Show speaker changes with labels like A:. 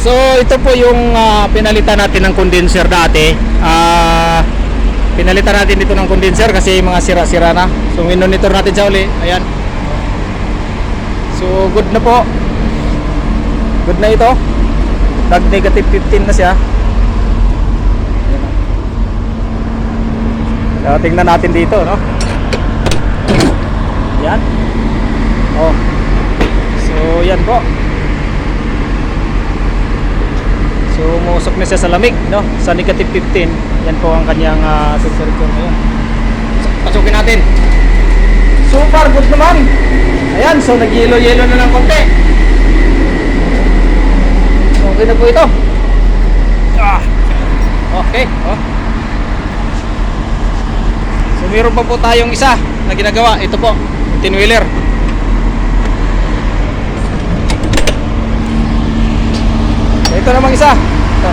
A: So ito po yung pinalitan natin ng condenser dati. Pinalitan natin dito ng condenser kasi mga sira-sira na. So minonitor natin siya uli. Ayan. So good na po. Good na ito. Tag negative 15 na siya. So, tingnan natin dito, no? Yan. Oh. So yan po. So umusok na siya sa lamig, no? Sa negative 15. Yan po ang kanyang temperature ngayon. So, pasukin natin. Super good naman. Ayan, so nag-yelo-yelo na ng konti. Okay na po ito. Okay, oh. So meron pa po tayong isa na ginagawa. Ito po, 10-wheeler. Ito namang isa. Ito.